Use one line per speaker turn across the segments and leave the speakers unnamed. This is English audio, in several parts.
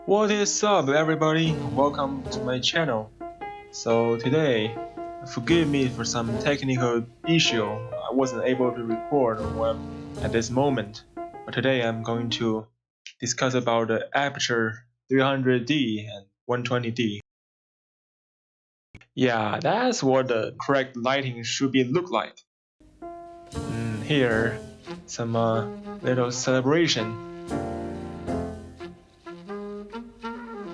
What is up, everybody? Welcome to my channel. So today, forgive me for some technical issue. I wasn't able to record one at this moment, but today I'm going to discuss about the Aputure 300D and 120D. Yeah, that's what the correct lighting should be look like. Here, some little celebration.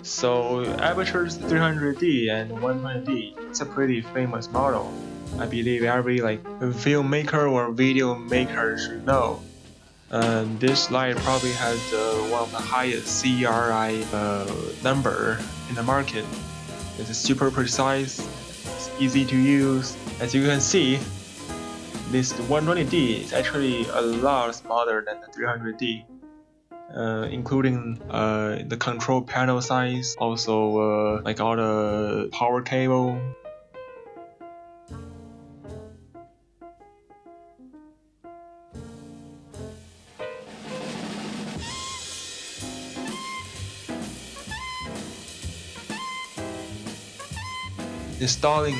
So Aputure's 300D and 120D, it's a pretty famous model. I believe every filmmaker or video maker should know. This light probably has one of the highest CRI number in the market. It's super precise, it's easy to use. As you can see, this 120D is actually a lot smaller than the 300D. Including the control panel size, also like all the power cable. Installing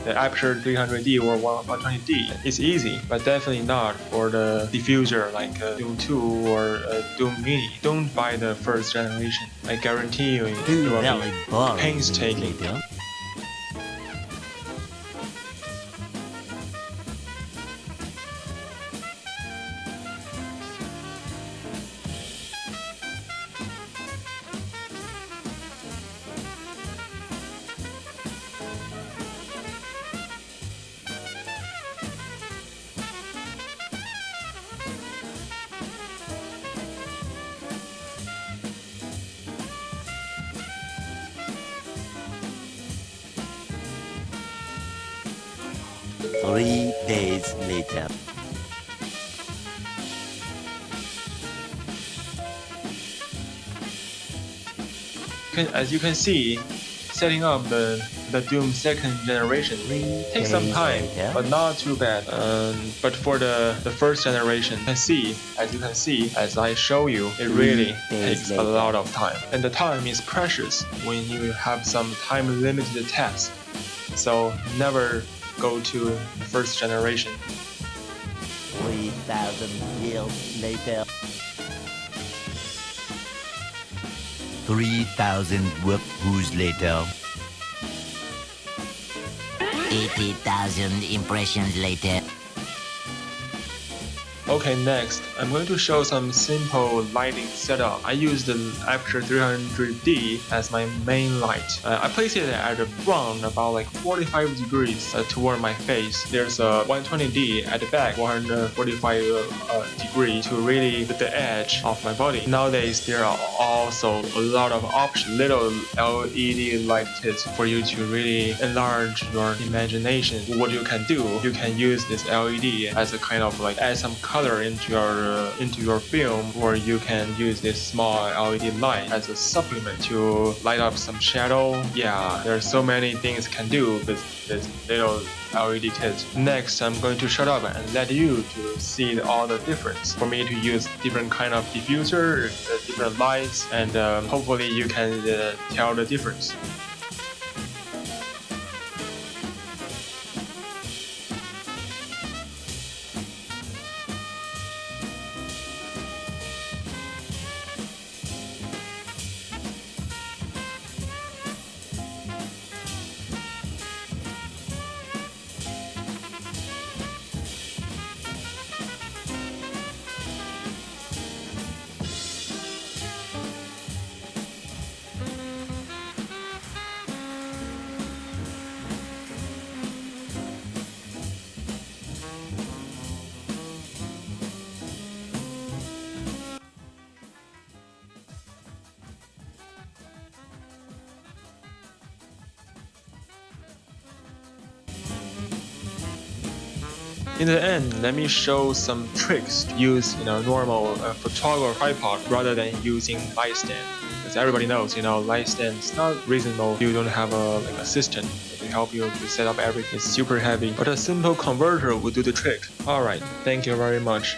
the Aputure 300D or 120D is easy, but definitely not for the diffuser like Doom 2 or Doom Mini. Don't buy the first generation. I guarantee you it will be painstaking.
Three days later.
As you can see, setting up the Doom second generation takes some time, but not too bad. But for the first generation, as you can see, as I show you, it really takes a lot of time. And the time is precious when you have some time-limited task. So never go to the first generation.
3,000 years later. 3,000 whoop-whoos later. 80,000 impressions later.
Okay, next, I'm going to show some simple lighting setup. I use the Aputure 300D as my main light. I place it at the front about like 45 degrees toward my face. There's a 120D at the back, 145 degree to really hit the edge of my body. Nowadays, there are also a lot of options, little LED light kits for you to really enlarge your imagination. What you can do, you can use this LED as a kind of like add some color into your film, or you can use this small LED light as a supplement to light up some shadow. Yeah, there are so many things can do with this little LED kit. Next, I'm going to shut up and let you to see all the difference. For me to use different kind of diffuser, different lights, and hopefully you can tell the difference. In the end, let me show some tricks to use normal photographer tripod rather than using light stand. As everybody knows, light stand is not reasonable. You don't have a assistant to help you to set up everything. It's super heavy, but a simple converter will do the trick. Alright, thank you very much.